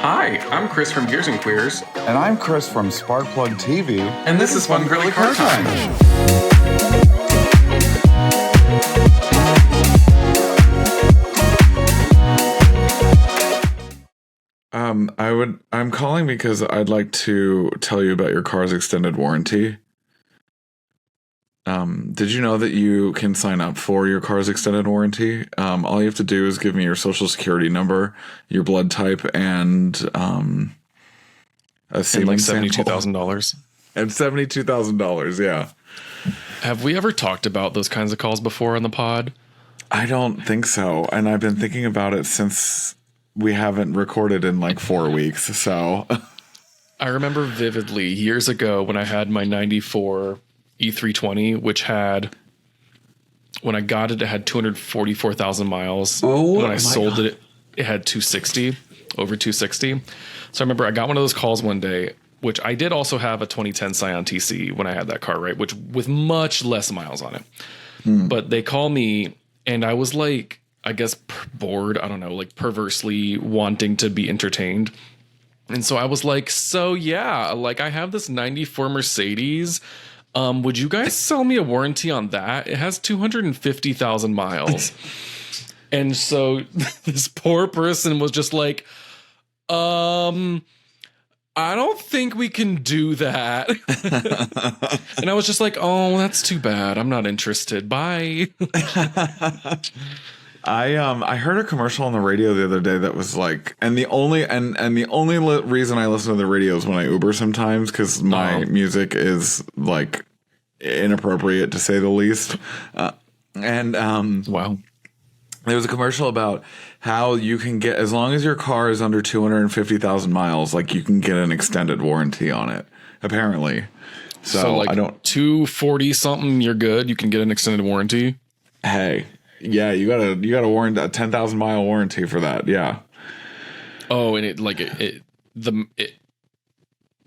Hi, I'm Chris from Gears and Queers. And I'm Chris from Sparkplug TV. And this is Fun Girly Car Time. I'm calling because I'd like to tell you about your car's extended warranty. Did you know that you can sign up for your car's extended warranty? All you have to do is give me your social security number, your blood type, and a semen $72,000. And $72,000, yeah. Have we ever talked about those kinds of calls before on the pod? I don't think so. And I've been thinking about it since we haven't recorded in like 4 weeks. So I remember vividly years ago when I had my 94 E320, which had, when I got it, it had 244,000 miles. Oh, when I sold it, it had 260, over 260. So I remember I got one of those calls one day, which I did also have a 2010 Scion TC when I had that car, right? Which with much less miles on it. But they call me and I was like, I guess bored. I don't know, like perversely wanting to be entertained. And so I was like, so yeah, like I have this 94 Mercedes. Would you guys sell me a warranty on that? It has 250,000 miles. And so this poor person was just like, I don't think we can do that. And I was just like, oh, that's too bad. I'm not interested. Bye. I heard a commercial on the radio the other day that was like, and the only reason I listen to the radio is when I Uber sometimes, because my music is like inappropriate to say the least. Wow. There was a commercial about how you can get, as long as your car is under 250,000 miles, like you can get an extended warranty on it, apparently. So like I don't 240 something, you're good. You can get an extended warranty. Hey, yeah, you gotta warrant a 10,000 mile warranty for that. Yeah. Oh, and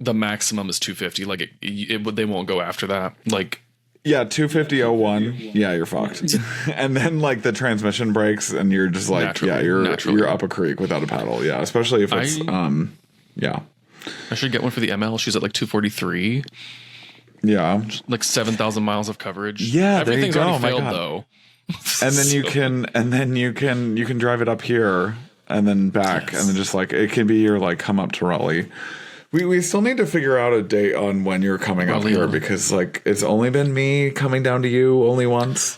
the maximum is 250. Like they won't go after that. Like, yeah, 250.01. Yeah, you're fucked. And then like the transmission breaks, and you're just like, you're up a creek without a paddle. Yeah, especially if it's yeah. I should get one for the ML. She's at like 243. Yeah, like 7,000 miles of coverage. Yeah, everything's there you go. already failed though. And then you can drive it up here and then back, and then just like it can be your like come up to Raleigh. We still need to figure out a date on when you're coming up here, because like it's only been me coming down to you only once.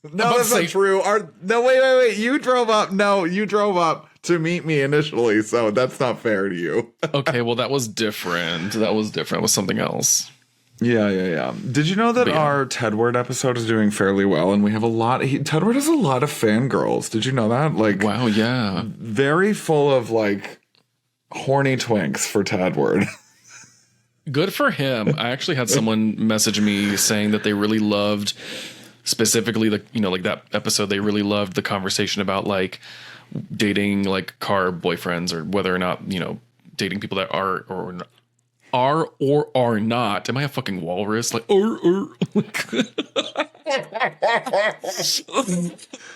No, that's not true. Wait. You drove up. No, you drove up to meet me initially, so that's not fair to you. Okay, well that was different. That was something else. Yeah. Did you know that our Tedward episode is doing fairly well, and we have a lot? Tedward has a lot of fangirls. Did you know that? Like, wow, yeah, very full of like horny twinks for Tedward. Good for him. I actually had someone message me saying that they really loved, specifically like that episode. They really loved the conversation about like dating like car boyfriends, or whether or not dating people that are or not. Am I a fucking walrus? Like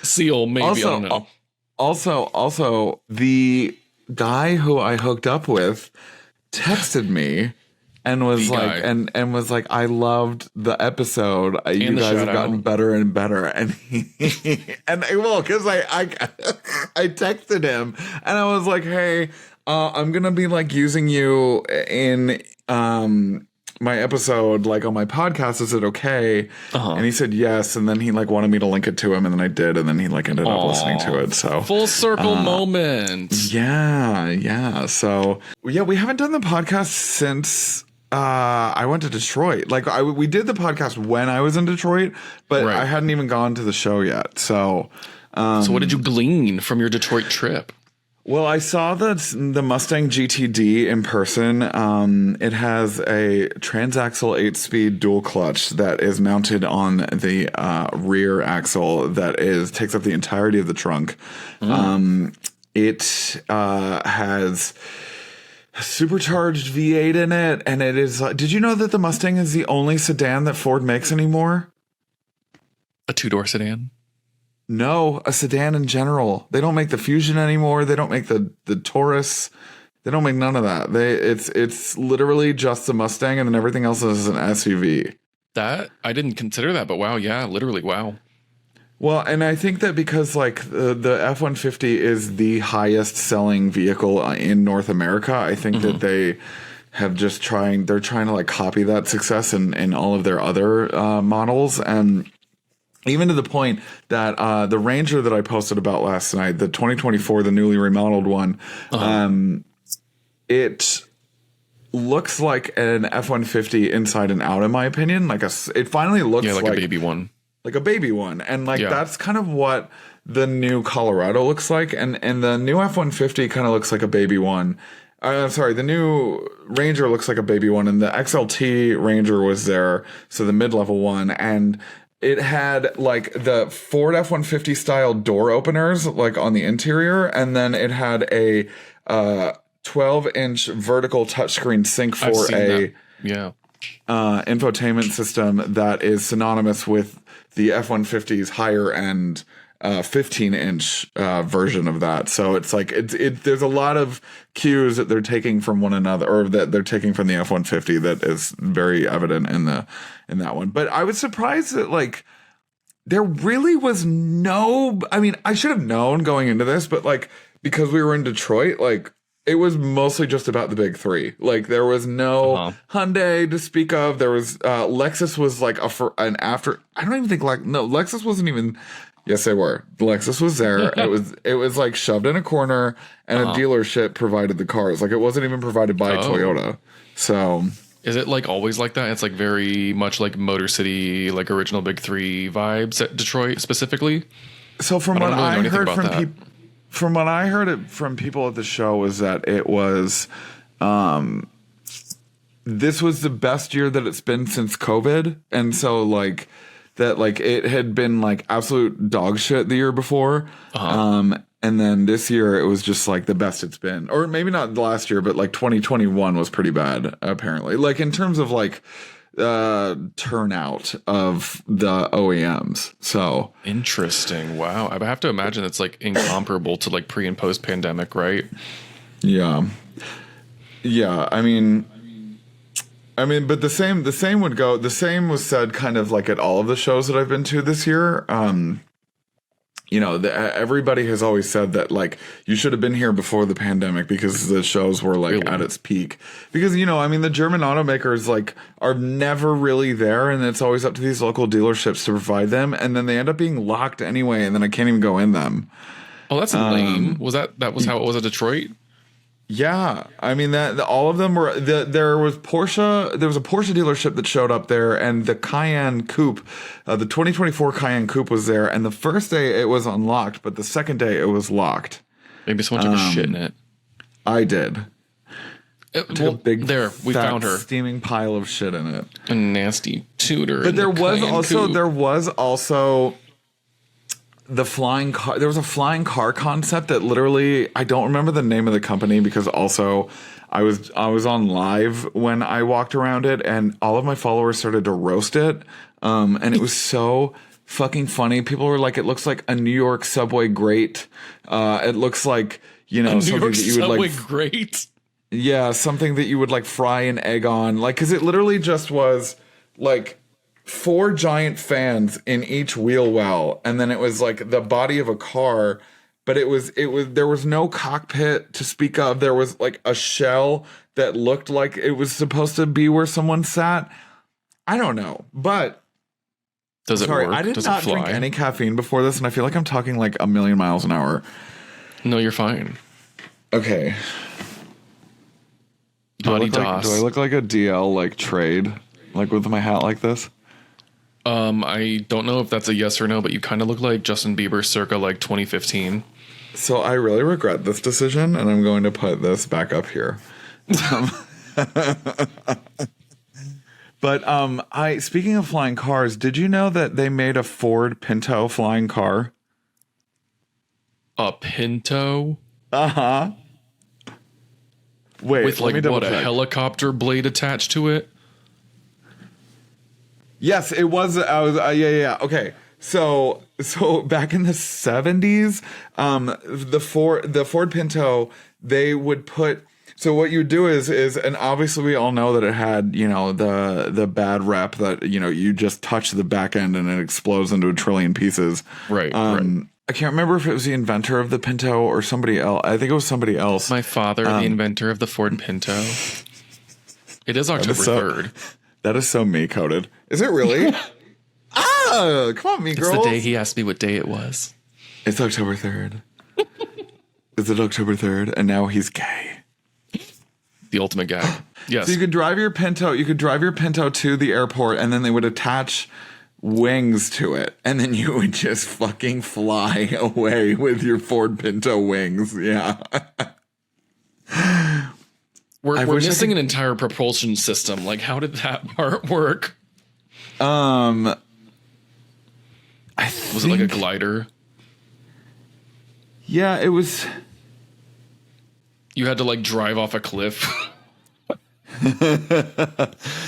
seal, maybe. Also, I don't know. Also, the guy who I hooked up with texted me and was like, I loved the episode. You guys have gotten better and better. And because I texted him and I was like, hey, I'm gonna be like using you in my episode, like on my podcast. Is it okay? And he said yes, and then he like wanted me to link it to him, and then I did, and then he like ended up listening to it. So full circle moment. Yeah. So yeah, we haven't done the podcast since I went to Detroit. Like we did the podcast when I was in Detroit, but I hadn't even gone to the show yet. So what did you glean from your Detroit trip? Well, I saw the Mustang GTD in person. It has a transaxle 8-speed dual clutch that is mounted on the rear axle that takes up the entirety of the trunk. It has a supercharged V8 in it, and it is. Did you know that the Mustang is the only sedan that Ford makes anymore? A 2-door sedan? No, a sedan in general. They don't make the Fusion anymore. They don't make the Taurus. They don't make none of that. It's literally just the Mustang, and then everything else is an SUV. That I didn't consider that, but wow, yeah, literally, wow. Well, and I think that because like the F-150 is the highest selling vehicle in North America, I think that they have they're trying to like copy that success in all of their other models. And even to the point that the Ranger that I posted about last night, the 2024, the newly remodeled one, it looks like an F-150 inside and out, in my opinion. It finally looks like a baby one. Like a baby one. And that's kind of what the new Colorado looks like. And the new F-150 kind of looks like a baby one. Sorry, the new Ranger looks like a baby one, and the XLT Ranger was there, so the mid-level one, and it had like the Ford F-150 style door openers like on the interior, and then it had a 12-inch vertical touchscreen sync for infotainment system that is synonymous with the F-150's higher end 15-inch version of that. So it's like there's a lot of cues that they're taking from one another, or that they're taking from the F-150 that is very evident in that one. But I was surprised that like there really was I mean, I should have known going into this, but like because we were in Detroit, like it was mostly just about the big three. Like there was no Hyundai to speak of. There was Lexus was like an after. I don't even think Lexus wasn't even. Yes, they were. Lexus was there. It was like shoved in a corner, and a dealership provided the cars. Like it wasn't even provided by Toyota. So is it like always like that? It's like very much like Motor City, like original Big Three vibes at Detroit specifically. So from what I heard from people. From what I heard from people at the show was that it was, this was the best year that it's been since COVID. And so like that, like it had been like absolute dog shit the year before. And then this year it was just like the best it's been, or maybe not the last year, but like 2021 was pretty bad apparently. Like in terms of like, turnout of the OEMs. So interesting. Wow. I have to imagine it's like incomparable to like pre and post pandemic, right? Yeah. I mean, but the same was said kind of like at all of the shows that I've been to this year. Everybody has always said that like you should have been here before the pandemic because the shows were like at its peak. Because the German automakers like are never really there, and it's always up to these local dealerships to provide them, and then they end up being locked anyway, and then I can't even go in them. Oh, that's lame. Was that was how it was at Detroit? Yeah, I mean that all of them were. There was Porsche. There was a Porsche dealership that showed up there, and the Cayenne Coupe, the 2024 Cayenne Coupe was there. And the first day it was unlocked, but the second day it was locked. Maybe someone took a shit in it. I did. We found her steaming pile of shit in it. A nasty tutor. But there was also. The flying car. There was a flying car concept that literally, I don't remember the name of the company because also I was on live when I walked around it, and all of my followers started to roast it. And it was so fucking funny. People were like, "It looks like a New York subway grate. It looks like something that you would like grate. Yeah, something that you would like fry an egg on, like because it literally just was like." 4 giant fans in each wheel well, and then it was like the body of a car, but it was there was no cockpit to speak of. There was like a shell that looked like it was supposed to be where someone sat. I don't know, but does it work? I did not drink any caffeine before this, and I feel like I'm talking like a million miles an hour. No, you're fine. Okay. Do I look like a DL like trade, like with my hat like this? I don't know if that's a yes or no, but you kind of look like Justin Bieber circa like 2015. So I really regret this decision, and I'm going to put this back up here. But speaking of flying cars, did you know that they made a Ford Pinto flying car? A Pinto? Uh-huh. Wait, with like what, a helicopter blade attached to it? Yes, it was. Yeah. Okay, so back in the 70s, the Ford Pinto, they would put So what you do is, and obviously we all know that it had, you know, the bad rep that, you know, you just touch the back end and it explodes into a trillion pieces. Right. I can't remember if it was the inventor of the Pinto or somebody else. I think it was somebody else. My father, the inventor of the Ford Pinto. It is October 3rd. That is so me-coded. Is it really? Come on, me girls. It's the day he asked me what day it was. It's October 3rd. Is it October 3rd? And now he's gay. The ultimate gag. Yes. So you could drive your Pinto to the airport, and then they would attach wings to it, and then you would just fucking fly away with your Ford Pinto wings. Yeah. We're missing an entire propulsion system. Like, how did that part work? Was it like a glider? Yeah, it was. You had to like drive off a cliff.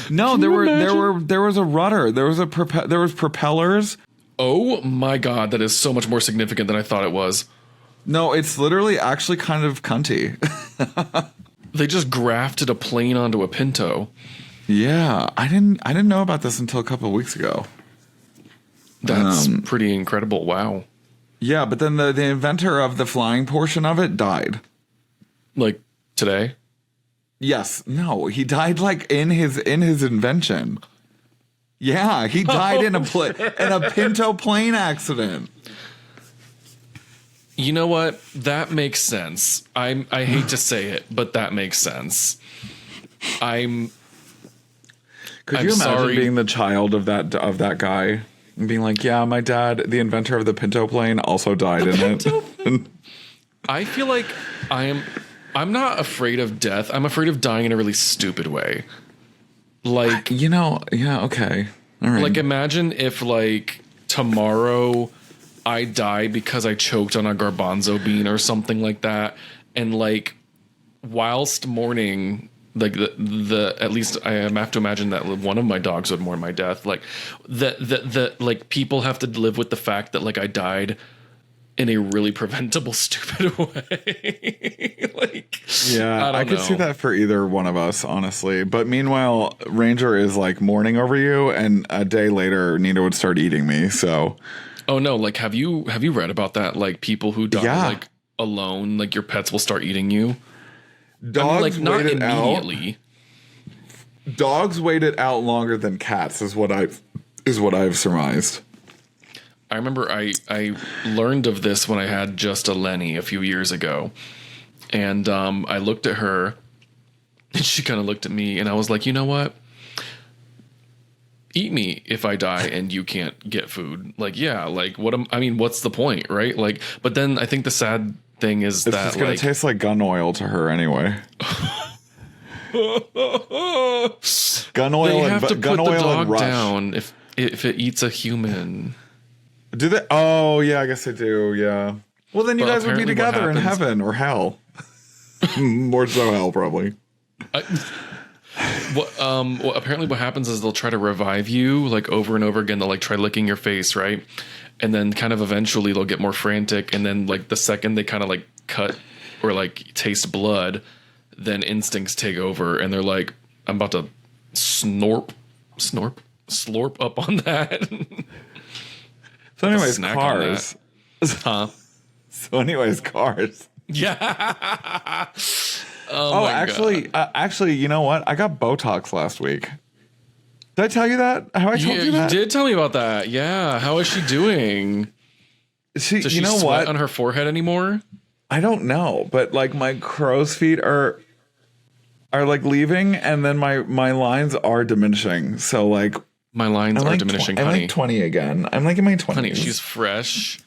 No, there was a rudder. There was propellers. Oh my god, that is so much more significant than I thought it was. No, it's literally actually kind of cunty. They just grafted a plane onto a Pinto. Yeah, I didn't know about this until a couple of weeks ago. That's pretty incredible. Wow. Yeah, but then the inventor of the flying portion of it died. Like today? Yes. No, he died like in his invention. Yeah, he died in a Pinto plane accident. You know what? That makes sense. I hate to say it, but that makes sense. Could you imagine sorry. being the child of that guy and being like, yeah, my dad, the inventor of the Pinto plane, also died in it. I feel like I'm not afraid of death. I'm afraid of dying in a really stupid way. Like, you know, yeah, okay. All right. Like, imagine if like tomorrow I die because I choked on a garbanzo bean or something like that, and like whilst mourning, like the at least I have to imagine that one of my dogs would mourn my death. Like the like people have to live with the fact that like I died in a really preventable, stupid way. Like, yeah, I could see that for either one of us, honestly. But meanwhile, Ranger is like mourning over you, and a day later, Nina would start eating me. So, oh no, like have you read about that? Like people who die like alone, like your pets will start eating you. Dogs like not wait it immediately. Out. Dogs wait it out longer than cats, is what I've surmised. I remember I learned of this when I had just a Lenny a few years ago, and I looked at her, and she kind of looked at me, and I was like, you know what? Eat me if I die and you can't get food. Like, yeah, like what's the point, right? Like, but then I think the sad thing is that it's gonna taste like gun oil to her anyway. Gun oil. They have to gun put oil the dog and Rush. down if it eats a human. Do they? Oh, yeah, I guess they do. Yeah. Well, then you guys would be together in heaven or hell. More so hell, probably. Apparently what happens is they'll try to revive you like over and over again. They'll like try licking your face, right? And then kind of eventually they'll get more frantic. And then like the second they kind of like cut or like taste blood, then instincts take over. And they're like, I'm about to slurp up on that. So anyways, cars. Huh? So anyways, cars. Yeah. Actually, you know what? I got Botox last week. Did I tell you that? Have I told you that? You did tell me about that. Yeah. How is she doing? Does she sweat on her forehead anymore? I don't know, but like my crow's feet are like leaving, and then my lines are diminishing. So like my lines are diminishing. I'm like 20 again. I'm like in my 20s. Honey, she's fresh.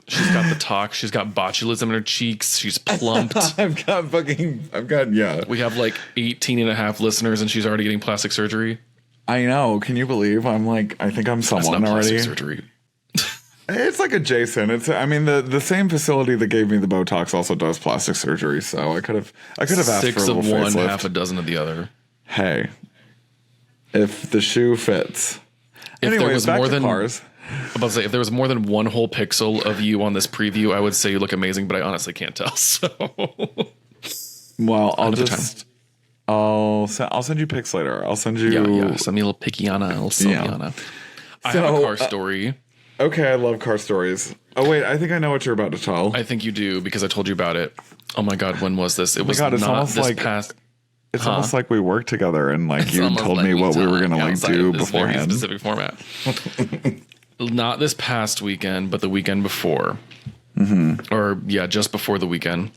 She's got the talk. She's got botulism in her cheeks. She's plumped. I've got, yeah. We have like 18 and a half listeners, and she's already getting plastic surgery. I know. Can you believe? I think I'm someone That's not already. Plastic surgery. It's like adjacent. The same facility that gave me the Botox also does plastic surgery. So I could have asked 6 for a of little one, facelift. half a dozen of the other. Hey, if the shoe fits. If Anyways, there was back more to than cars. I'm about to say, if there was more than one whole pixel of you on this preview, I would say you look amazing, but I honestly can't tell. So Well, Time. I'll send you pics later. I'll send you. Yeah. Send me a little pickiana, a little Sylviana. I have a car story. Okay, I love car stories. Oh wait, I think I know what you're about to tell. I think you do because I told you about it. Oh my God, when was this? It was it's not almost this like past. It's almost like we worked together and like It's you almost told like me we what we were talk gonna like outside do of this very beforehand. specific format. Not this past weekend, but the weekend before. Or yeah, just before the weekend.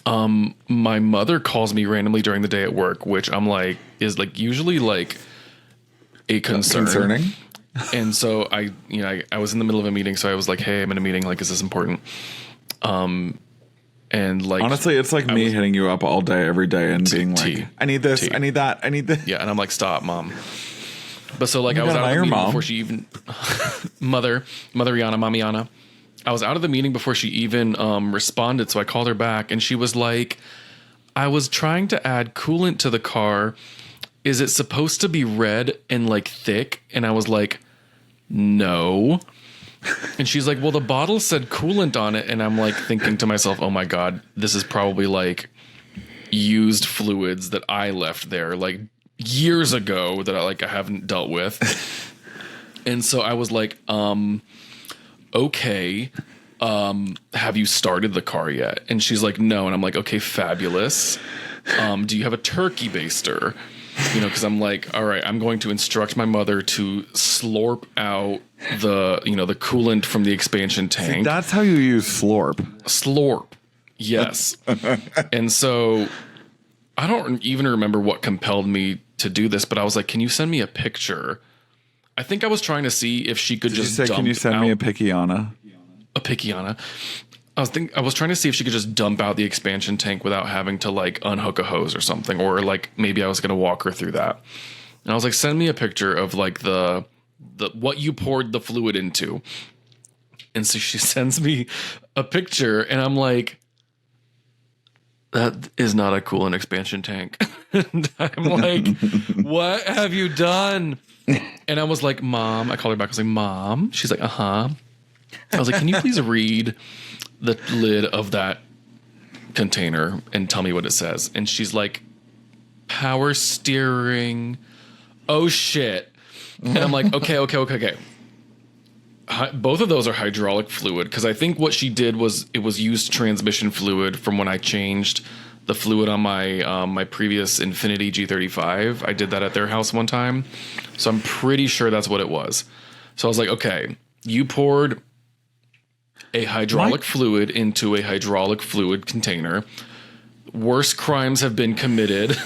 My mother calls me randomly during the day at work, which I'm like is like usually like a concern. Concerning. And so I was in the middle of a meeting, so I was like, "Hey, I'm in a meeting. Like, is this important?" And like, honestly, it's like me hitting you up all day, every day, and being like, "I need this, I need that, I need this." Yeah, and I'm like, "Stop, mom." But so like, I was gotta out of hire the meeting mom. before she even mother Yana, mommy Yana. I was out of the meeting before she even responded, so I called her back, and she was like, "I was trying to add coolant to the car. Is it supposed to be red and like thick?" And I was like, "No." And she's like, "Well, the bottle said coolant on it." And I'm like thinking to myself, "Oh my God, this is probably like used fluids that I left there like years ago that I haven't dealt with." And so I was like, "Okay, have you started the car yet?" And she's like, "No." And I'm like, "Okay, fabulous. Do you have a turkey baster?" You know, because I'm like, all right, I'm going to instruct my mother to slurp out the coolant from the expansion tank. See, that's how you use slurp. Slurp. Yes. And so I don't even remember what compelled me to do this, but I was like, "Can you send me a picture?" I think I was trying to see if she could just dump "Can you send me a pickiana?" A pickiana. I was trying to see if she could just dump out the expansion tank without having to like unhook a hose or something, or like maybe I was gonna walk her through that. And I was like, "Send me a picture of like the what you poured the fluid into." And so she sends me a picture, and I'm like, "That is not a coolant expansion tank." And I'm like, "What have you done?" And I was like, "Mom," I called her back. I was like, "Mom." She's like, "Uh-huh." I was like, "Can you please read the lid of that container and tell me what it says?" And she's like, "Power steering." Oh shit. And I'm like, okay. Both of those are hydraulic fluid, because I think what she did was it was used transmission fluid from when I changed the fluid on my previous Infiniti G35. I did that at their house one time, so I'm pretty sure that's what it was. So I was like, okay, you poured a hydraulic fluid into a hydraulic fluid container. Worse crimes have been committed,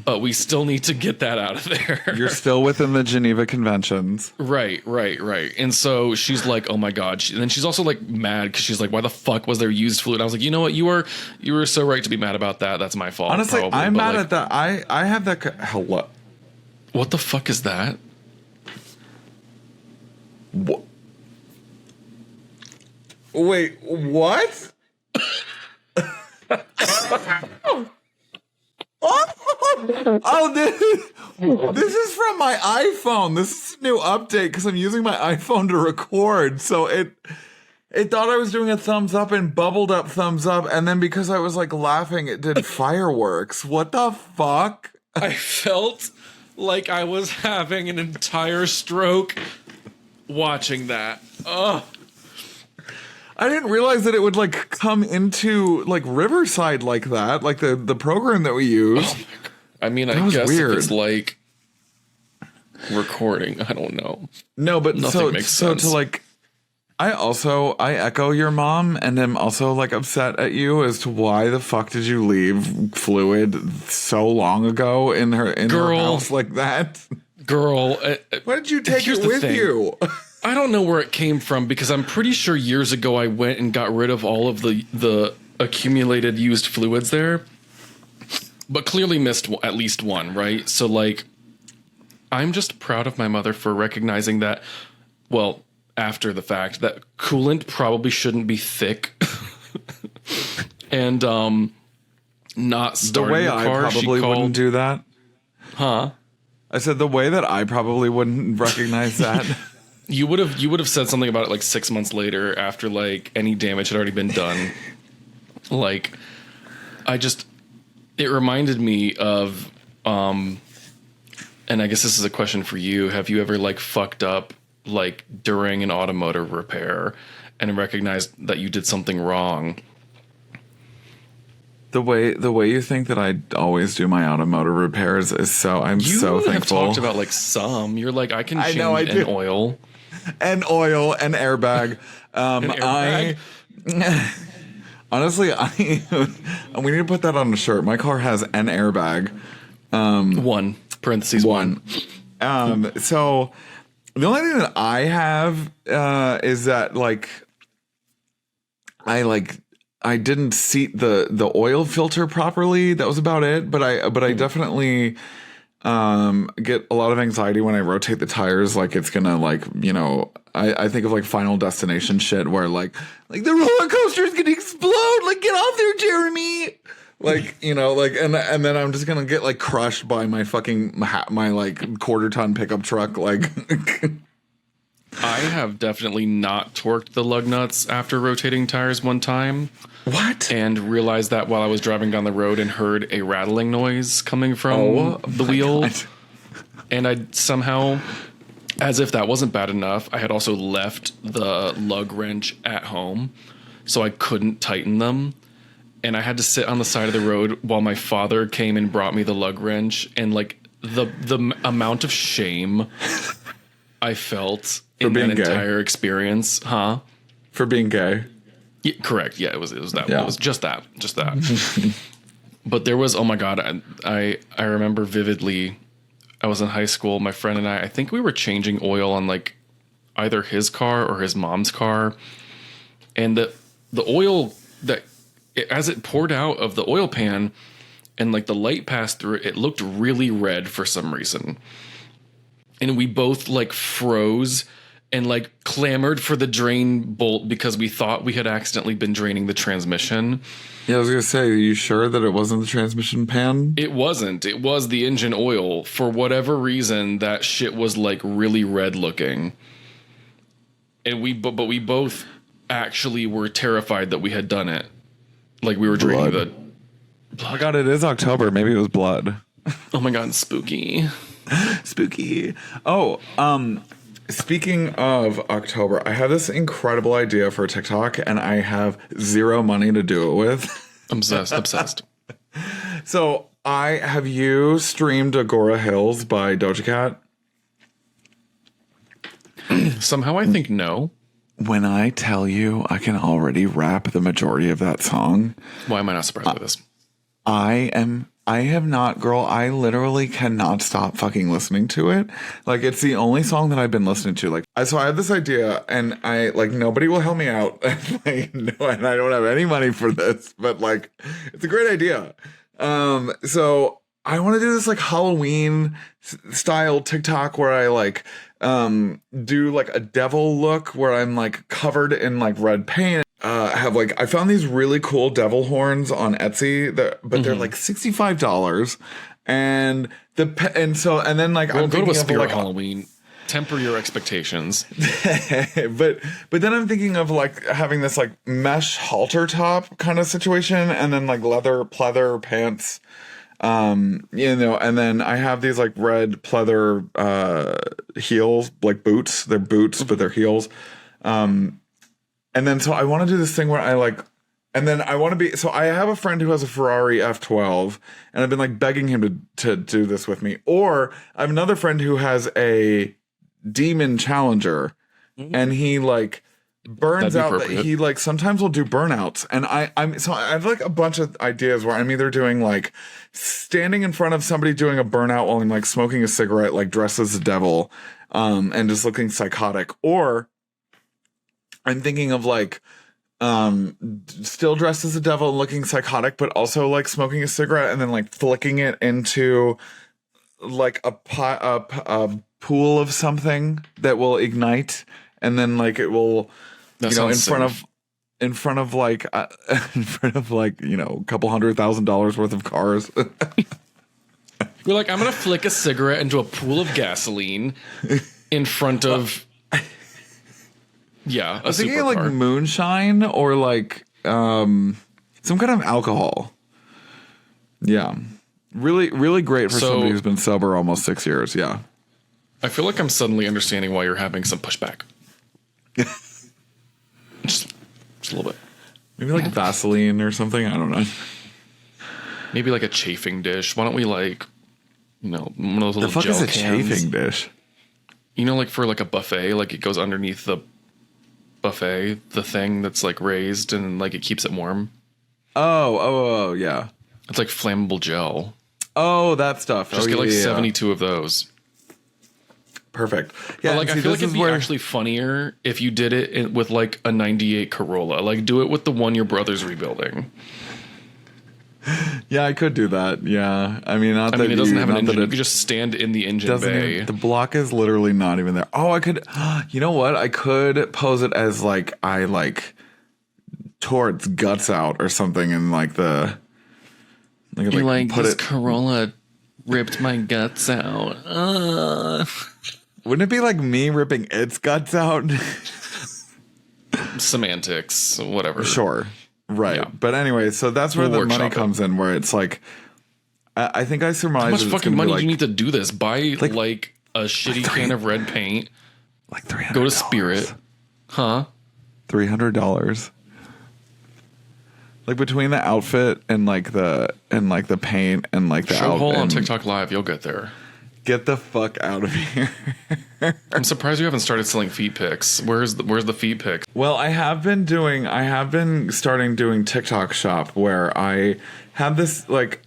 but we still need to get that out of there. You're still within the Geneva Conventions. Right. And so she's like, "Oh my God." And then she's also like mad because she's like, "Why the fuck was there used fluid?" I was like, "You know what? You were so right to be mad about that. That's my fault." Honestly, probably, I'm mad like, at that. I have that. Hello. What the fuck is that? What? Wait, what? Oh, this is from my iPhone. This is a new update because I'm using my iPhone to record. So it thought I was doing a thumbs up and bubbled up thumbs up, and then because I was like laughing, it did fireworks. What the fuck? I felt like I was having an entire stroke watching that. Ugh. I didn't realize that it would like come into like Riverside like that, like the program that we use. Oh my God. I mean, I guess if it's like recording, I don't know. No, but Nothing makes sense. To like, I echo your mom, and am also like upset at you as to why the fuck did you leave fluid so long ago in her house like that? Girl, Why did you take it with you? I don't know where it came from, because I'm pretty sure years ago I went and got rid of all of the accumulated used fluids there, but clearly missed at least one, right? So like, I'm just proud of my mother for recognizing that, well, after the fact, that coolant probably shouldn't be thick. And not starting the way the car, I probably wouldn't do that. Huh? I said the way that I probably wouldn't recognize that. You would have said something about it like 6 months later, after like any damage had already been done. Like, it reminded me of, and I guess this is a question for you. Have you ever like fucked up like during an automotive repair and recognized that you did something wrong? The way you think that I always do my automotive repairs is so so thankful. You have talked about like some. You're like, I can change an oil. And oil and airbag. Honestly, we need to put that on a shirt. My car has an airbag. One. So the only thing that I have is that I didn't seat the oil filter properly. That was about it. But I definitely get a lot of anxiety when I rotate the tires. Like it's gonna I think of like Final Destination shit where like the roller coaster is gonna explode. Like get off there, Jeremy. And then I'm just gonna get like crushed by my fucking my like quarter-ton pickup truck. Like I have definitely not torqued the lug nuts after rotating tires one time. What? And realized that while I was driving down the road and heard a rattling noise coming from the wheel. God. And I somehow, as if that wasn't bad enough, I had also left the lug wrench at home, so I couldn't tighten them. And I had to sit on the side of the road while my father came and brought me the lug wrench. And like the amount of shame I felt in that entire experience, For being gay. Yeah, correct. Yeah, it was that. Yeah. It was just that. But there was, oh my God, I remember vividly. I was in high school. My friend and I think we were changing oil on like either his car or his mom's car, and the oil as it poured out of the oil pan, and like the light passed through it looked really red for some reason, and we both like froze and like clamored for the drain bolt because we thought we had accidentally been draining the transmission. Yeah, I was gonna say, are you sure that it wasn't the transmission pan? It wasn't. It was the engine oil. For whatever reason, that shit was like really red looking. And we both actually were terrified that we had done it. Like we were draining the blood. Oh my God, it is October. Maybe it was blood. Oh my God, spooky. Spooky. Oh, speaking of October, I have this incredible idea for TikTok, and I have zero money to do it with. Obsessed. So, have you streamed Agora Hills by Doja Cat? Somehow I think no. When I tell you I can already rap the majority of that song. Why am I not surprised by this? I have not, girl. I literally cannot stop fucking listening to it. Like, it's the only song that I've been listening to. Like, so I have this idea, and nobody will help me out. And I don't have any money for this, but like, it's a great idea. So I want to do this like Halloween style TikTok where I like, do like a devil look where I'm like covered in like red paint. I found these really cool devil horns on Etsy but they're like $65. And then like I'm go to a spirit Halloween. Temper your expectations. but then I'm thinking of like having this like mesh halter top kind of situation, and then like leather pleather pants. And then I have these like red pleather heels, like boots. They're boots, but they're heels. And then so I want to do this thing where I have a friend who has a Ferrari F12, and I've been like begging him to do this with me. Or I have another friend who has a Demon Challenger, and he like burns out that he like sometimes will do burnouts. And I have like a bunch of ideas where I'm either doing like standing in front of somebody doing a burnout while I'm like smoking a cigarette, like dressed as the devil, and just looking psychotic, or I'm thinking of like still dressed as a devil and looking psychotic, but also like smoking a cigarette and then like flicking it into like a pool of something that will ignite, and then like it will, in front of like a couple $100,000 worth of cars. You're like, I'm gonna flick a cigarette into a pool of gasoline in front of. Yeah, I was thinking like moonshine or like some kind of alcohol. Yeah. Really, really great for So- somebody who's been sober almost 6 years. Yeah. I feel like I'm suddenly understanding why you're having some pushback. just a little bit. Maybe like Vaseline or something. I don't know. Maybe like a chafing dish. Why don't we like, one of those The little fuck gel is a cans? chafing dish? Like for like a buffet, like it goes underneath the buffet, the thing that's like raised and like it keeps it warm. Oh, yeah. It's like flammable gel. Oh, that stuff. Just get like 72 of those. Perfect. Yeah, But I feel like it'd be actually funnier if you did it with like a 98 Corolla. Like do it with the one your brother's rebuilding. Yeah, I could do that. Yeah. I mean, it doesn't have an engine. You could just stand in the engine bay. The block is literally not even there. Oh, I could. You know what? I could pose it as like I like tore its guts out or something, and like the. Corolla ripped my guts out. Wouldn't it be like me ripping its guts out? Semantics, whatever. Sure. Right. Yeah. But anyway, so that's where the money comes in, where it's like, I think I surmise. How much fucking money do you need to do this? Buy like a shitty can of red paint. Like $300. Go to Spirit. Huh? $300. Like between the outfit and like the paint and like the show hole on TikTok Live, you'll get there. Get the fuck out of here. I'm surprised you haven't started selling feet pics. Where's the feet pic? Well, I have been starting doing TikTok shop where I have this like,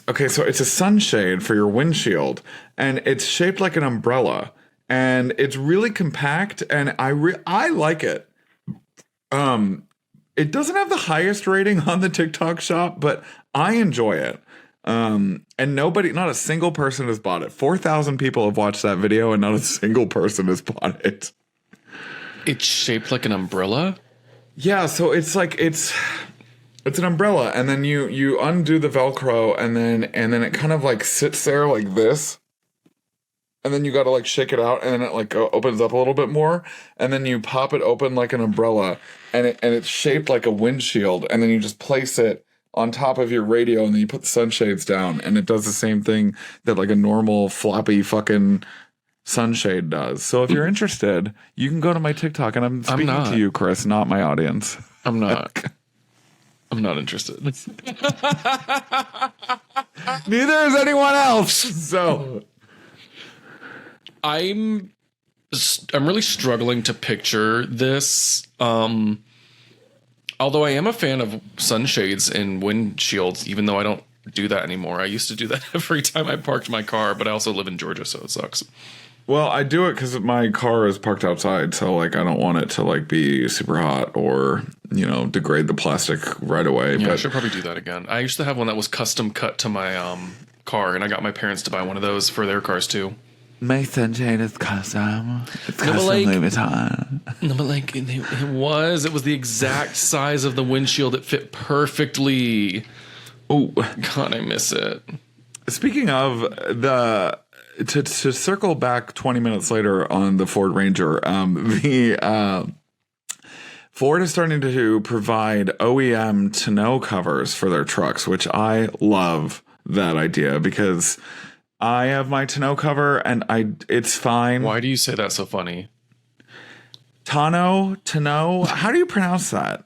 okay, so it's a sunshade for your windshield and it's shaped like an umbrella and it's really compact and I like it. It doesn't have the highest rating on the TikTok shop, but I enjoy it. And not a single person has bought it. 4,000 people have watched that video and not a single person has bought it. It's shaped like an umbrella? Yeah, so it's like it's an umbrella and then you undo the Velcro and then it kind of like sits there like this. And then you got to like shake it out and then it like opens up a little bit more and then you pop it open like an umbrella and it's shaped like a windshield and then you just place it on top of your radio and then you put the sunshades down and it does the same thing that like a normal floppy fucking sunshade does. So if you're interested, you can go to my TikTok and I'm speaking to you, Chris, not my audience. I'm not interested. Neither is anyone else. So I'm really struggling to picture this. Although I am a fan of sunshades and windshields, even though I don't do that anymore. I used to do that every time I parked my car, but I also live in Georgia, so it sucks. Well, I do it because my car is parked outside, so like I don't want it to like be super hot or degrade the plastic right away. Yeah, but I should probably do that again. I used to have one that was custom cut to my car, and I got my parents to buy one of those for their cars too. My sunshade is custom. It's custom Louis Vuitton. No, but like it was the exact size of the windshield. It fit perfectly. Oh, God, I miss it. Speaking of to circle back 20 minutes later on the Ford Ranger, Ford is starting to provide OEM tonneau covers for their trucks, which I love that idea because I have my tonneau cover and it's fine. Why do you say that so funny? Tonneau. How do you pronounce that?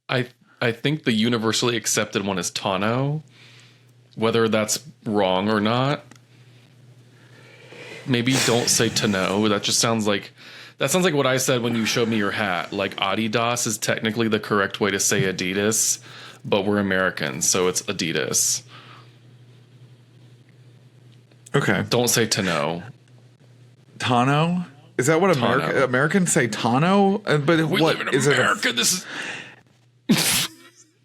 I think the universally accepted one is tonneau. Whether that's wrong or not, maybe don't say tonneau. That sounds like what I said when you showed me your hat. Like Adidas is technically the correct way to say Adidas, but we're Americans, so it's Adidas. Okay. Don't say tonneau. Tonneau? Is that what Americans say? Tonneau? But we live in America.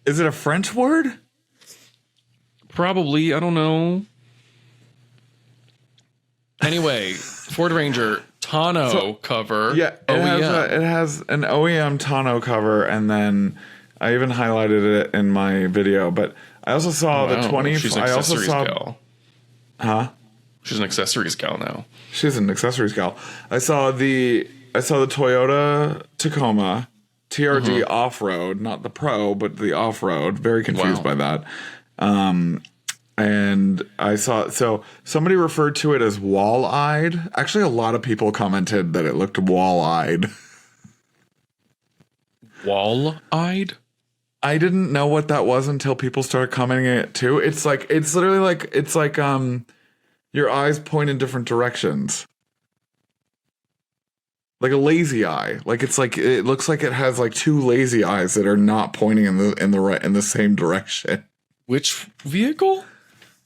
Is it a French word? Probably. I don't know. Anyway, Ford Ranger tonneau cover. Yeah, it has an OEM tonneau cover, and then I even highlighted it in my video. But I also saw the 20. She's an accessories gal. Huh? She's an accessories gal now. She's an accessories gal. I saw the Toyota Tacoma TRD off-road, not the Pro, but the off-road. Very confused by that. And I saw, so somebody referred to it as wall-eyed. Actually, a lot of people commented that it looked wall-eyed. Wall-eyed? I didn't know what that was until people started commenting it too. It's literally like, your eyes point in different directions. Like a lazy eye. Like it looks like it has like two lazy eyes that are not pointing in the same direction. Which vehicle?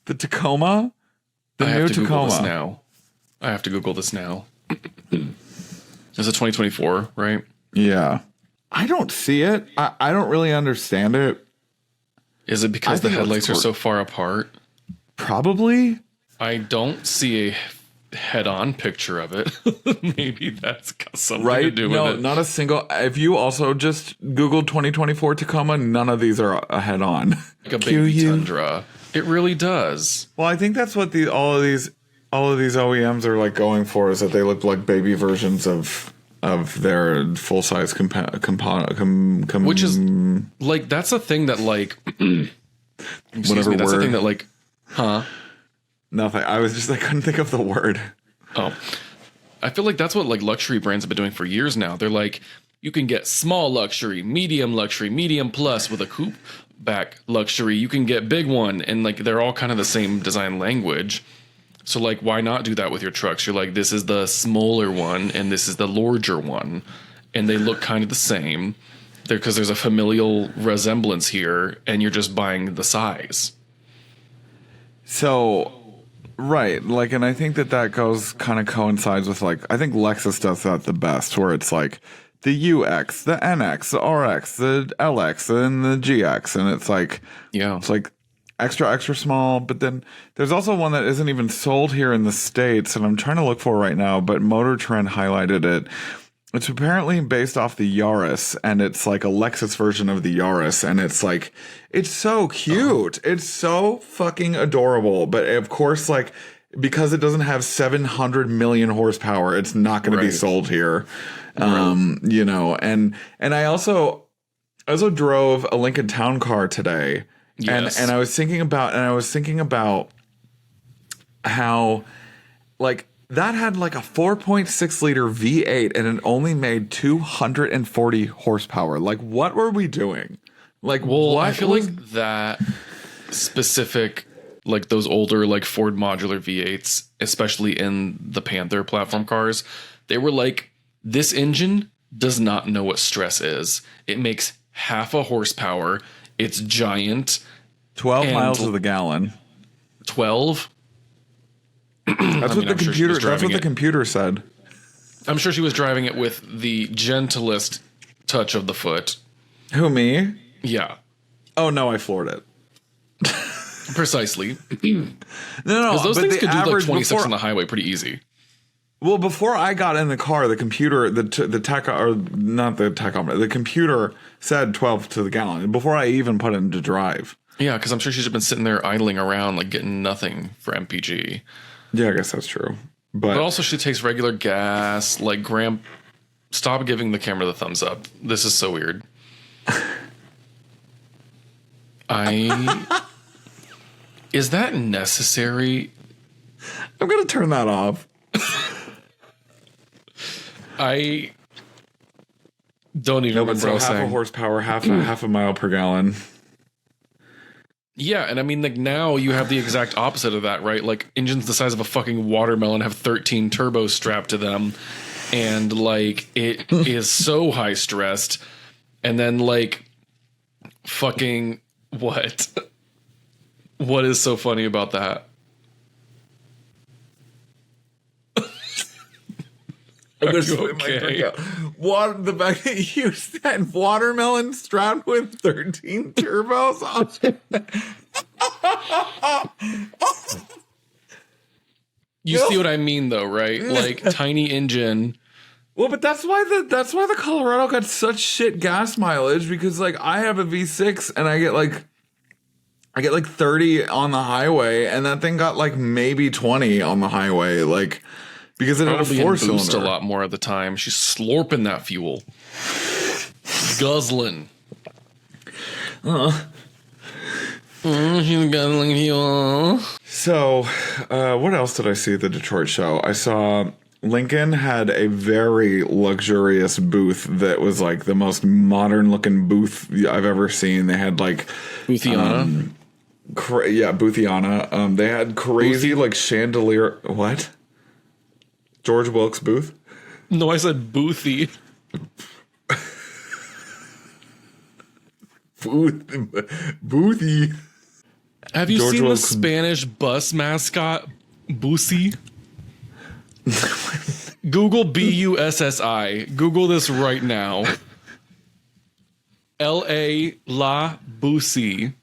The Tacoma? The new Tacoma. I have to Google this now. It's a 2024, right? Yeah. I don't see it. I don't really understand it. Is it because the headlights are so far apart? Probably. I don't see a head-on picture of it. Maybe that's got something to do with it. No, not a single. If you also just Googled 2024 Tacoma, none of these are a head-on. Like a baby Tundra. It really does. Well, I think that's what all of these OEMs are like going for, is that they look like baby versions of their full-size which is like, that's a thing that like whatever that's word. a thing that like, Nothing. I couldn't think of the word. Oh, I feel like that's what like luxury brands have been doing for years now. They're like, you can get small luxury, medium plus with a coupe back luxury. You can get big one, and like they're all kind of the same design language. So like, why not do that with your trucks? You're like, this is the smaller one, and this is the larger one, and they look kind of the same. Because there's a familial resemblance here, and you're just buying the size. So, right, like, and I think that goes kind of coincides with like, I think Lexus does that the best, where it's like the UX, the NX, the RX, the LX, and the GX, and it's like, it's like extra small. But then there's also one that isn't even sold here in the States, and I'm trying to look for right now, but Motor Trend highlighted it. It's apparently based off the Yaris, and it's like a Lexus version of the Yaris, and it's like, it's so cute. It's so fucking adorable. But of course, like, because it doesn't have 700 million horsepower, it's not going to be sold here. You know, and I also drove a Lincoln Town Car today. Yes. And I was thinking about how, like, that had like a 4.6 liter V8 and it only made 240 horsepower. Like, what were we doing? Like, well, I feel like that specific, like those older, like Ford modular V8s, especially in the Panther platform cars, they were like, this engine does not know what stress is. It makes half a horsepower. It's giant. 12 miles to the gallon. 12? That's what the computer. That's what the computer said. I'm sure she was driving it with the gentlest touch of the foot. Who, me? Yeah. Oh no, I floored it. Precisely. No. Because those things could do like 26 on the highway pretty easy. Well, before I got in the car, the computer, the computer said 12 to the gallon before I even put it into drive. Yeah, because I'm sure she's been sitting there idling around, like getting nothing for MPG. Yeah, I guess that's true. But also, she takes regular gas. Like, Graham, stop giving the camera the thumbs up. This is so weird. Is that necessary? I'm going to turn that off. I don't even remember what I was saying. Half a horsepower, half a mile per gallon. Yeah, and I mean, like, now you have the exact opposite of that, right? Like, engines the size of a fucking watermelon have 13 turbos strapped to them, and like, it is so high stressed. And then, like, fucking what? What is so funny about that? I'm gonna spit my drink out. The fact that you said watermelon strapped with 13 turbos on it. You see what I mean, though, right? Like, tiny engine. Well, but that's why the Colorado got such shit gas mileage, because like I have a V6 and I get like 30 on the highway, and that thing got like maybe 20 on the highway, like. Because it had a 4-cylinder. A lot more of the time. She's slurping that fuel. Guzzling. She's gonna leave you all. So, what else did I see at the Detroit show? I saw Lincoln had a very luxurious booth that was like the most modern looking booth I've ever seen. They had like Boothiana. Boothiana. They had crazy like chandelier. What? George Wilkes Booth? No, I said Boothy. Boothy. Have you George seen Wilkes- the Spanish bus mascot, Bussi? Google Bussi. Google this right now. LA La Bussi.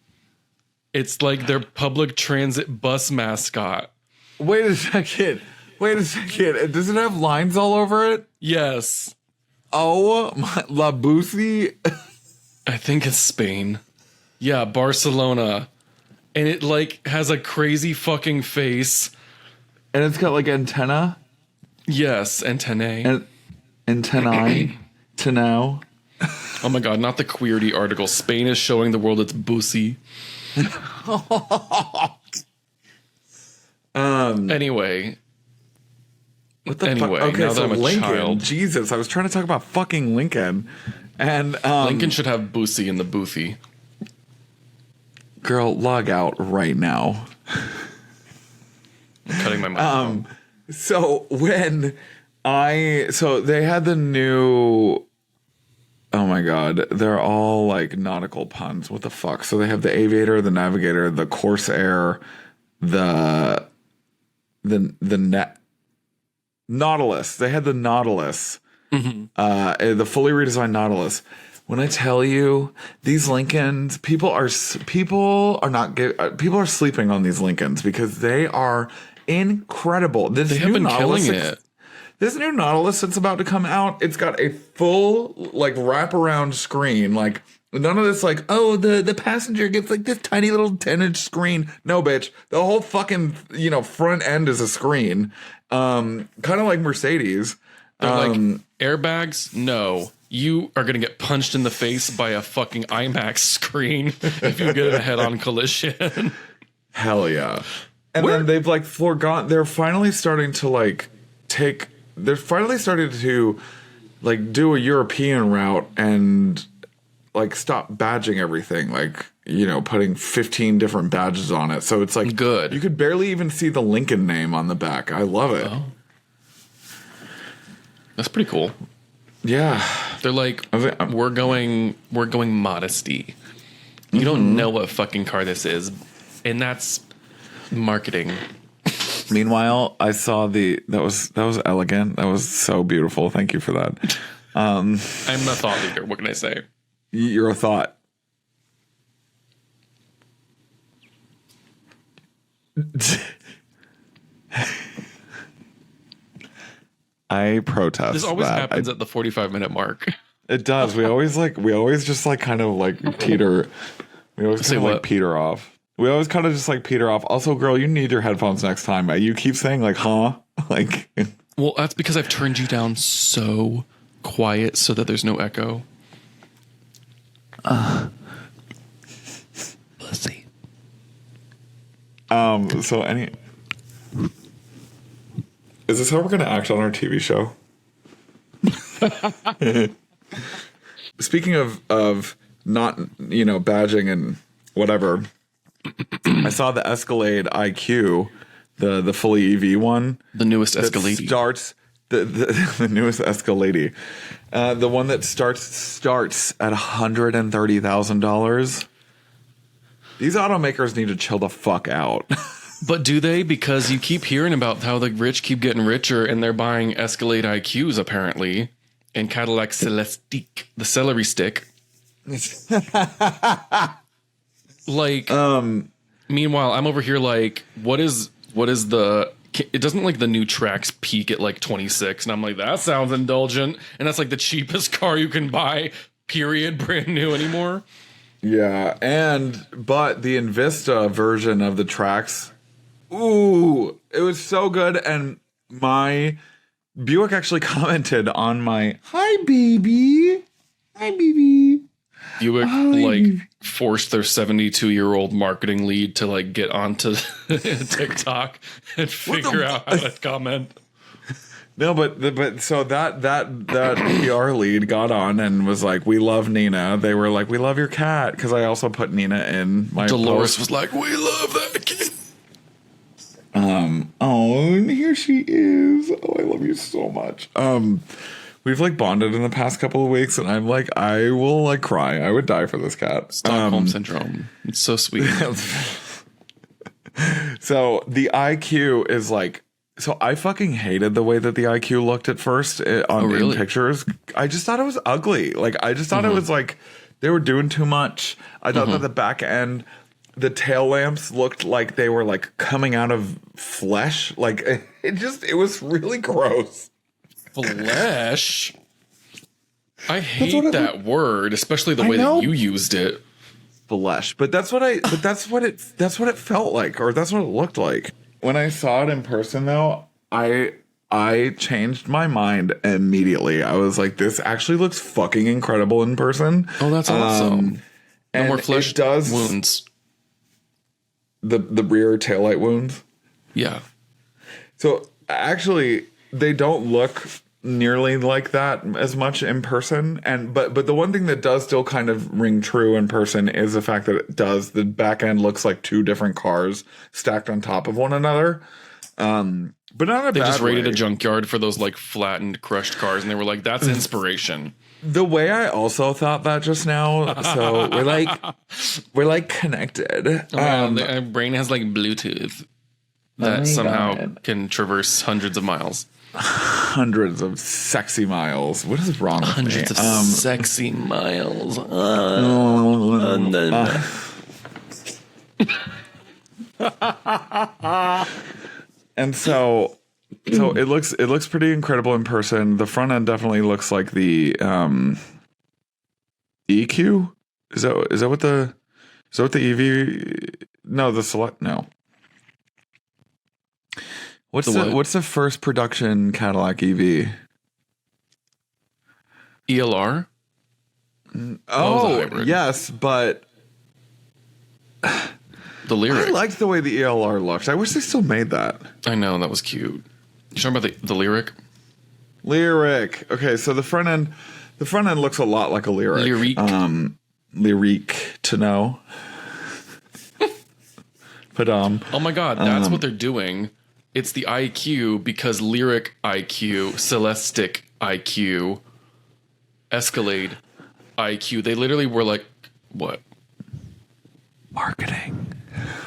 It's like their public transit bus mascot. Wait a second. Does it have lines all over it? Yes. Oh, my, La Bussi. I think it's Spain. Yeah, Barcelona. And it like has a crazy fucking face. And it's got like antenna. Yes, antennae. And antennae. To now. Oh my god, not the Queerty article. Spain is showing the world its Bussi. Anyway. What the Anyway, fuck? Okay, now so that I'm a Lincoln. child. Jesus, I was trying to talk about fucking Lincoln. And Lincoln should have Bussi in the Boothy. girl, log out right now. I'm cutting my mouth. So so they had the new, oh my god, they're all like nautical puns. What the fuck? So they have the Aviator, the Navigator, the Corsair, the Nautilus. They had the Nautilus, the fully redesigned Nautilus. When I tell you these Lincolns, people are sleeping on these Lincolns because they are incredible. They have been killing it. This new Nautilus that's about to come out, it's got a full like wraparound screen. Like none of this like, oh, the passenger gets like this tiny little 10-inch screen. No, bitch. The whole fucking, front end is a screen. Kind of like Mercedes. They're like, airbags? No. You are going to get punched in the face by a fucking IMAX screen if you get in a head-on collision. Hell yeah. And then they've like forgotten. They're finally starting to do a European route and like stop badging everything. Like, putting 15 different badges on it. So it's like good. You could barely even see the Lincoln name on the back. I love it. Oh. That's pretty cool. Yeah. They're like, we're going modesty. You don't know what fucking car this is. And that's marketing. Meanwhile, I saw that was elegant. That was so beautiful. Thank you for that. I'm a thought leader. What can I say? You're a thought. I protest. This always happens at the 45-minute mark. It does. We always just like kind of like teeter. We always kind of like peter off. We always kind of just like peter off. Also, girl, you need your headphones next time. You keep saying like, huh? Like, well, that's because I've turned you down so quiet so that there's no echo. Pussy. So is this how we're going to act on our TV show? Speaking of not, badging and whatever, I saw the Escalade IQ, the fully EV one. The newest Escalade. Starts the newest Escalade. The one that starts at $130,000. These automakers need to chill the fuck out. But do they? Because you keep hearing about how the rich keep getting richer and they're buying Escalade IQs apparently, and Cadillac Celestique, the celery stick. Meanwhile, I'm over here like, what is the? It doesn't like the new Trax peak at like 26, and I'm like, that sounds indulgent, and that's like the cheapest car you can buy. Period, brand new anymore. Yeah, but the Invista version of the Trax, ooh, it was so good. And my Buick actually commented on my hi baby. Buick forced their 72-year-old marketing lead to like get onto TikTok and figure out how to comment. No, but so that PR lead got on and was like, "We love Nina." They were like, "We love your cat," because I also put Nina in my Dolores post. was like, "We love that kid." Oh, and here she is. Oh, I love you so much. We've like bonded in the past couple of weeks, and I'm like, I will like cry. I would die for this cat. Stockholm syndrome. It's so sweet. So the IQ is like. So I fucking hated the way that the IQ looked at first in pictures. I just thought it was ugly. Like, I just thought it was like they were doing too much. I thought that the back end, the tail lamps looked like they were like coming out of flesh. Like, it was really gross. Flesh? I hate that word, especially the way that you used it. Flesh. But that's what it felt like, or that's what it looked like. When I saw it in person, though, I changed my mind immediately. I was like, this actually looks fucking incredible in person. Oh, that's awesome. No more flesh wounds. The rear taillight wounds? Yeah. So, actually, they don't look nearly like that as much in person. But the one thing that does still kind of ring true in person is the fact that the back end looks like two different cars stacked on top of one another. But not a bad way. They just raided a junkyard for those like flattened, crushed cars, and they were like, "That's inspiration." The way I also thought that just now, so we're like connected. Our brain has like Bluetooth that somehow can traverse hundreds of miles. Hundreds of sexy miles. What is wrong with hundreds me? of sexy miles. And so it looks pretty incredible in person. The front end definitely looks like the EQ. Is that what the EV? No, the Select. No. What's the first production Cadillac EV? ELR? Oh, yes, but the Lyric. I liked the way the ELR looked. I wish they still made that. I know, that was cute. You talking about the Lyric? Lyric. Okay, so the front end looks a lot like a Lyric. Lyric. Lyric to know. But oh my god, that's what they're doing. It's the IQ because Lyric IQ, Celestic IQ, Escalade IQ. They literally were like, what? Marketing.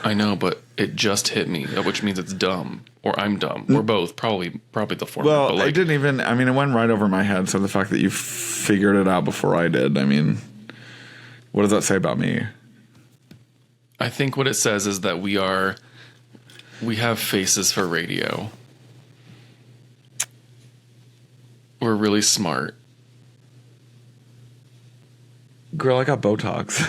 I know, but it just hit me, which means it's dumb. Or I'm dumb. Or both. Probably the former. Well, but like, I didn't even, I mean, it went right over my head. So the fact that you figured it out before I did, I mean, what does that say about me? I think what it says is that we have faces for radio. We're really smart. Girl, I got Botox.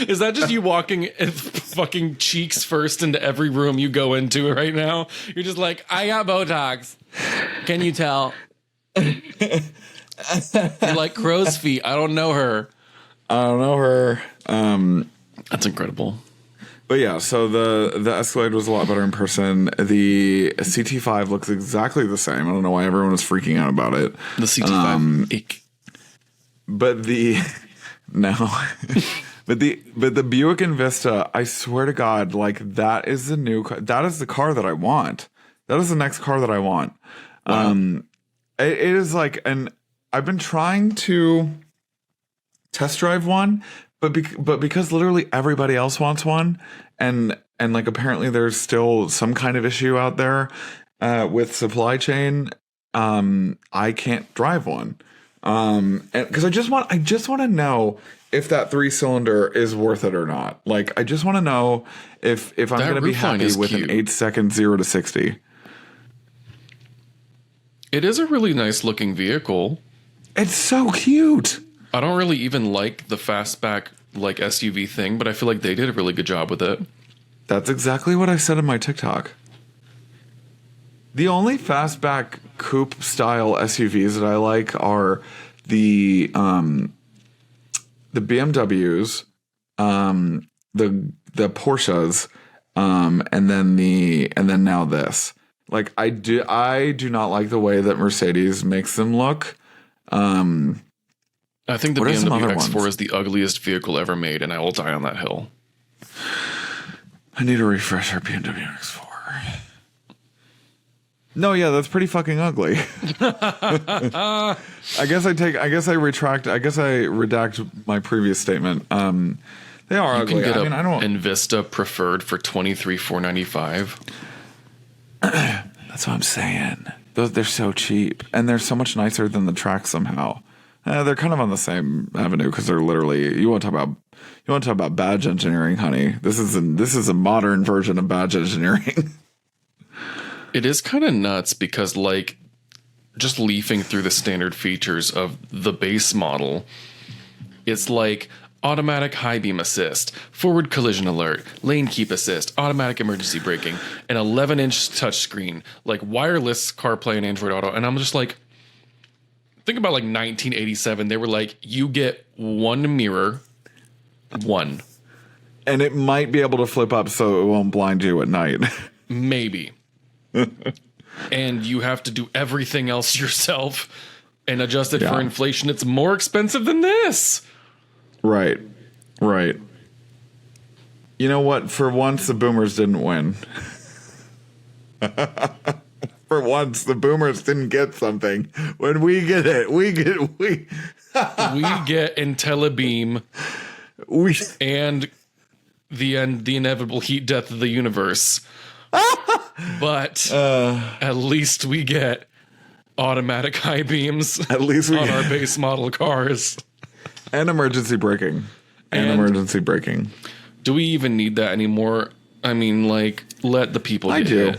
Is that just you walking fucking cheeks first into every room you go into right now? You're just like, I got Botox. Can you tell? You're like crow's feet. I don't know her. That's incredible. But yeah, so the Escalade was a lot better in person. The CT5 looks exactly the same. I don't know why everyone was freaking out about it. The CT5. But the Buick Envista, I swear to God, like that is the new car. That is the car that I want. That is the next car that I want. Wow. It is like, and I've been trying to test drive one, but because literally everybody else wants one, and like apparently there's still some kind of issue out there with supply chain. I can't drive one. And because I just want to know if that 3-cylinder is worth it or not. Like, I just want to know if I'm going to be happy with an 8-second 0 to 60. It is a really nice looking vehicle. It's so cute. I don't really even like the fastback like SUV thing, but I feel like they did a really good job with it. That's exactly what I said in my TikTok. The only fastback coupe style SUVs that I like are the the BMWs, the Porsches, and then now this. Like I do not like the way that Mercedes makes them look. I think the What are some BMW other X4 ones? is the ugliest vehicle ever made, and I will die on that hill. I need to refresh our BMW X4. No, yeah, that's pretty fucking ugly. I guess I redact my previous statement. They are You ugly. can get I mean, I don't. Invista Preferred for $23,495. That's what I'm saying. They're so cheap, and they're so much nicer than the Track somehow. They're kind of on the same avenue because they're literally. You want to talk about badge engineering, honey? This is a modern version of badge engineering. It is kind of nuts because, like, just leafing through the standard features of the base model, it's like automatic high beam assist, forward collision alert, lane keep assist, automatic emergency braking, an 11-inch touchscreen, like wireless CarPlay and Android Auto. And I'm just like, think about like 1987. They were like, you get one mirror, one. And it might be able to flip up so it won't blind you at night. Maybe. And you have to do everything else yourself and adjust it for inflation. It's more expensive than this. Right. You know what? For once, the boomers didn't win. For once, the boomers didn't get something. When we get it, we get IntelliBeam and the inevitable heat death of the universe. But at least we get automatic high beams. At least we on our base model cars. And emergency braking. Emergency braking. Do we even need that anymore? I mean, like, let the people get it.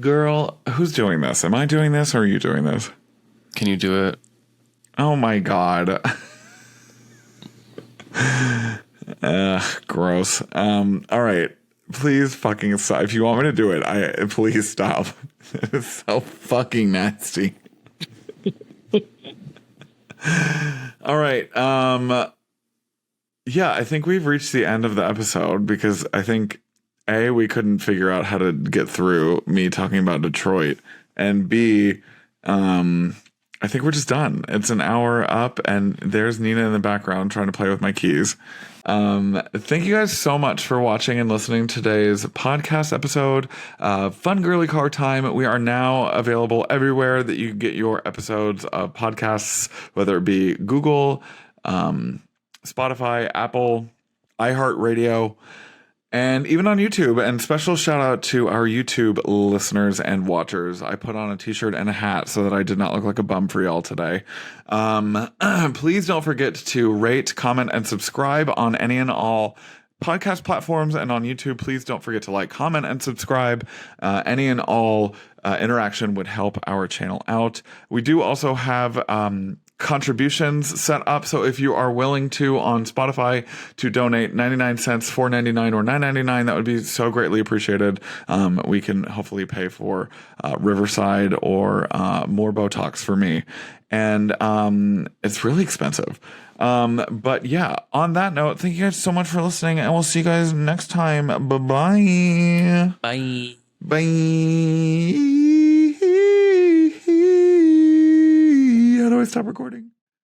Girl, who's doing this? Am I doing this or are you doing this? Can you do it? Oh my God. Gross. All right. Please fucking stop. If you want me to do it, please stop. It's so fucking nasty. All right. Yeah, I think we've reached the end of the episode because I think A, we couldn't figure out how to get through me talking about Detroit, and B, I think we're just done. It's an hour up, and there's Nina in the background trying to play with my keys. Thank you guys so much for watching and listening to today's podcast episode. Fun Girly Car Time. We are now available everywhere that you get your episodes of podcasts, whether it be Google, Spotify, Apple, iHeartRadio, and even on YouTube. And special shout out to our YouTube listeners and watchers. I put on a t-shirt and a hat so that I did not look like a bum for y'all today. Please don't forget to rate, comment, and subscribe on any and all podcast platforms, and on YouTube, please don't forget to like, comment, and subscribe. Any and all interaction would help our channel out. We do also have contributions set up, so if you are willing to on Spotify to donate 99 cents, $4.99, or $9.99, that would be so greatly appreciated. We can hopefully pay for Riverside or more Botox for me, and it's really expensive. But yeah, on that note, thank you guys so much for listening, and we'll see you guys next time. Bye-bye. Bye. How do I stop recording?